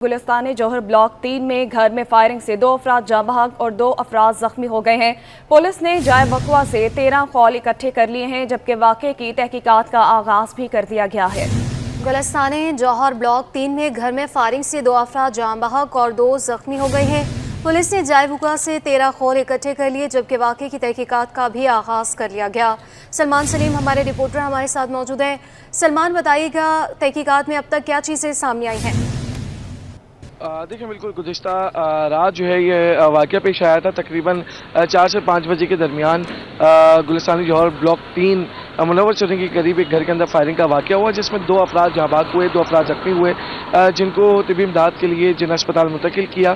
गुलिस्तान जौहर block 3 में घर में फायरिंग से 2 अफराद जाँ बहक और 2 अफराद जख्मी हो गए हैं। पुलिस ने जाए वक़्वा से 13 कौल इकट्ठे कर लिए हैं, जबकि वाक़े की तहकीकात का आगाज भी कर दिया गया है। गुलिस्तान जौहर ब्लॉक 3 में घर में फायरिंग से 2 अफराद जाँ बहक और 2 जख्मी हो गए हैं। पुलिस ने जाए वक़्वा से 13 कौल इकट्ठे कर लिए, जबकि वाक़े की तहकीकात का भी आगाज कर लिया गया। सलमान सलीम हमारे रिपोर्टर हमारे साथ मौजूद हैं। सलमान, बताइएगा तहकीकात में अब तक क्या चीज़ें सामने आई हैं? देखिए, बिल्कुल गुज़िश्ता रात जो है ये वाक़या पेश आया था। तकरीबन 4 से 5 बजे के दरमियान गुलिस्तान जौहर ब्लॉक 3 मुनव्वर चौधरी के करीब एक घर के अंदर फायरिंग का वाक़या हुआ, जिसमें 2 अफराद जाँ बहक हुए, 2 अफराद जख्मी हुए, जिनको तिब्बी इमदाद के लिए जिला अस्पताल मुंतकिल किया।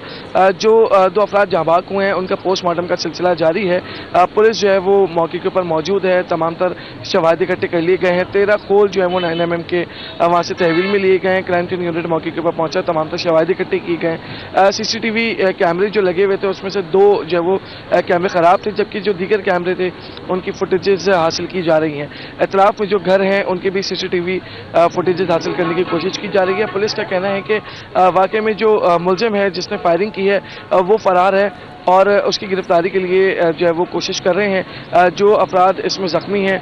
जो 2 अफराद जाँ बहक हुए हैं उनका पोस्टमार्टम का सिलसिला जारी है। पुलिस जो है वो मौके के ऊपर मौजूद है। तमाम तर शवाहिद इकट्ठे कर लिए गए हैं। 13 खोल जो है वो 9mm के वहाँ से तहवील में लिए गए हैं। क्राइम सीन यूनिट मौके के ऊपर पहुँचा, तमाम तर शवाहिद इकट्ठे किए गए। CCTV कैमरे जो लगे हुए थे उसमें से 2 जो है वो कैमरे ख़राब थे, जबकि जो दीगर कैमरे थे उनकी फुटेजेस हासिल की जा रही हैं। इतलाफ में जो घर हैं उनके भी CCTV फुटेजेस हासिल करने की कोशिश की जा रही है। पुलिस का कहना है कि वाक़े में जो मुलजिम है जिसने फायरिंग की है वो फ़रार है और उसकी गिरफ्तारी के लिए जो है वो कोशिश कर रहे हैं। जो अफराद इसमें ज़ख्मी हैं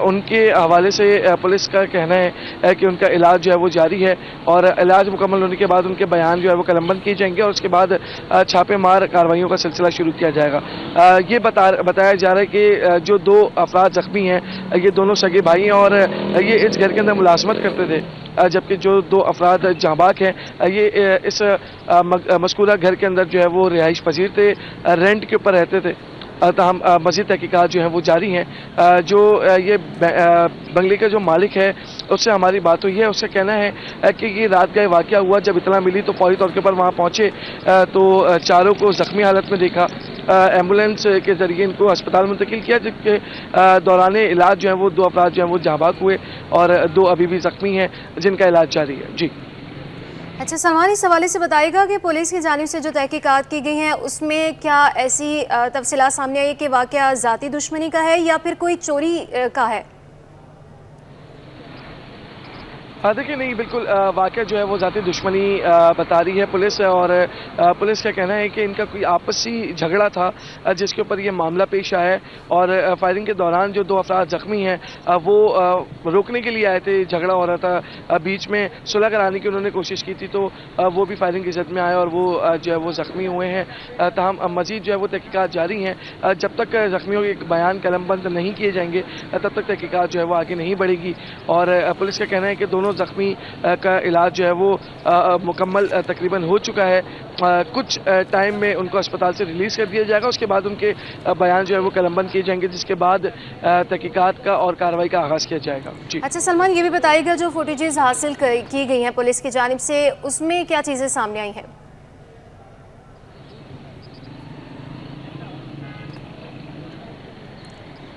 उनके हवाले से पुलिस का कहना है कि उनका इलाज जो है वो जारी है और इलाज मुकम्मल होने के बाद उनके बयान जो है वो कलमबंद किए जाएंगे और उसके बाद छापेमार कार्रवाइयों का सिलसिला शुरू किया जाएगा। ये बताया जा रहा है कि जो 2 अफराद ज़ख्मी हैं ये दोनों सगे भाई हैं और ये इस घर के अंदर मुलाजमत करते थे, जबकि जो 2 अफराद जाँ बहक हैं ये इस मज़कूरा घर के अंदर जो है वो रिहाइश पजीर थे, रेंट के ऊपर रहते थे। तमाम मज़ीद तहकीकात जो हैं वो जारी हैं। जो ये बंगले का जो मालिक है उससे हमारी बात हुई है। उसका कहना है कि ये रात का वाक़या हुआ, जब इतना मिली तो फौरी तौर के ऊपर वहाँ पहुँचे तो चारों को ज़ख्मी हालत में देखा। एम्बुलेंस के ज़रिए इनको अस्पताल मुंतकिल किया, जिसके दौरान इलाज जो है वो 2 अफराद जो हैं वो जाँ बहक हुए और 2 अभी भी ज़ख्मी हैं जिनका इलाज जारी है। जी अच्छा सलमान, इस हवाले से बताइएगा कि पुलिस की जानिब से जो तहकीकात की गई हैं उसमें क्या ऐसी तफसीलात सामने आई है कि वाक़या ज़ाती दुश्मनी का है या फिर कोई चोरी का है? देखिए, नहीं, बिल्कुल वाक़या जो है वो ज़ाती दुश्मनी बता रही है पुलिस और पुलिस का कहना है कि इनका कोई आपसी झगड़ा था जिसके ऊपर ये मामला पेश आया है और फायरिंग के दौरान जो 2 अफराद ज़ख्मी हैं वो रोकने के लिए आए थे। झगड़ा हो रहा था, बीच में सुलह कराने की उन्होंने कोशिश की थी, तो वो भी फायरिंग की जद में आए और वो जो है वो ज़ख्मी हुए हैं। ताहम मज़ीद जो है वो तहकीकात जारी हैं। जब तक ज़ख्मियों के बयान कलमबंद नहीं किए जाएंगे तब तक तहकीकात जो है वो आगे नहीं बढ़ेगी और पुलिस का कहना है कि दोनों ज़ख्मी का इलाज जो है वो मुकम्मल तकरीबन हो चुका है। कुछ टाइम में उनको अस्पताल से रिलीज़ कर दिया जाएगा, उसके बाद उनके बयान जो है वो कलमबंद किए जाएंगे, जिसके बाद तहकीकात का और कार्रवाई का आगाज़ किया जाएगा। जी अच्छा सलमान, ये भी बताइएगा जो फुटेजेस हासिल की गई हैं पुलिस की जानिब से उसमें क्या चीज़ें सामने आई हैं?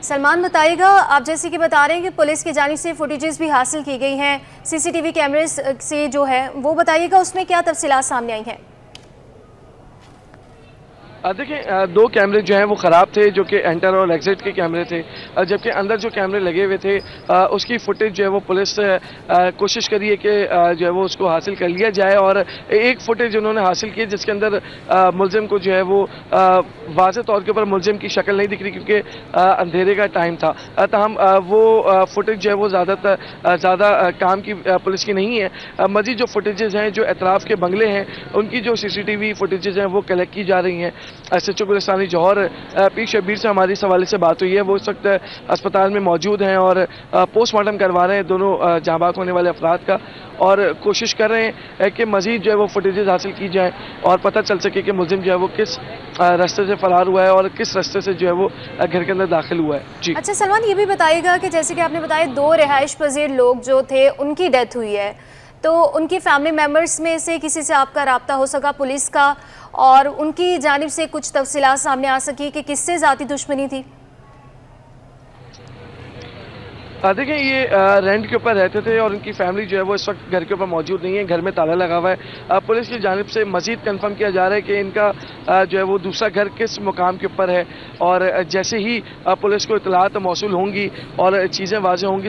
सलमान बताइएगा, आप जैसे कि बता रहे हैं कि पुलिस की जानिब से फुटेजेस भी हासिल की गई हैं CCTV कैमरे से, जो है वो बताइएगा उसमें क्या तफसीलात सामने आई हैं? देखिए, 2 कैमरे जो हैं वो ख़राब थे, जो कि एंटर और एग्ज़िट के कैमरे थे, जबकि अंदर जो कैमरे लगे हुए थे उसकी फुटेज जो है वो पुलिस कोशिश करी है कि जो है वो उसको हासिल कर लिया जाए और एक फुटेज उन्होंने हासिल की जिसके अंदर मुलजिम को जो है वो वाज़ेह तौर के ऊपर मुलजिम की शक्ल नहीं दिख रही क्योंकि अंधेरे का टाइम था। तमाम वो फुटेज जो है वो ज़्यादा काम की पुलिस की नहीं है। मज़ीद जो फुटेजेस हैं जो एतराफ़ के बंगले हैं उनकी जो CCTV फुटेजेस हैं वो कलेक्ट की जा रही हैं। SHO गुलिस्तान जौहर पी शब्बीर से हमारी इस हवाले से बात हुई है। वो इस वक्त अस्पताल में मौजूद हैं और पोस्टमार्टम करवा रहे हैं दोनों जाँ बहक होने वाले अफराद का और कोशिश कर रहे हैं कि मज़ीद जो है वो फुटेजेस हासिल की जाए और पता चल सके कि मुलजिम जो है वो किस रास्ते से फ़रार हुआ है और किस रास्ते से जो है वो घर के अंदर दाखिल हुआ है। जी अच्छा सलमान, ये भी बताइएगा कि जैसे कि आपने बताया 2 रिहाइश पजीर लोग जो थे उनकी डेथ हुई है, तो उनकी फैमिली मेम्बर्स में से किसी से आपका रब्ता हो सका पुलिस का और उनकी जानिब से कुछ तफसीलात सामने आ सकी कि किससे ज़ाती दुश्मनी थी? देखिए, ये रेंट के ऊपर रहते थे और उनकी फैमिली जो है वो इस वक्त घर के ऊपर मौजूद नहीं है, घर में ताला लगा हुआ है। पुलिस की जानिब से मज़ीद कंफर्म किया जा रहा है कि इनका जो है वो दूसरा घर किस मुकाम के ऊपर है और जैसे ही पुलिस को इतलात मौसूल होंगी और चीज़ें वाज़ेह होंगी तो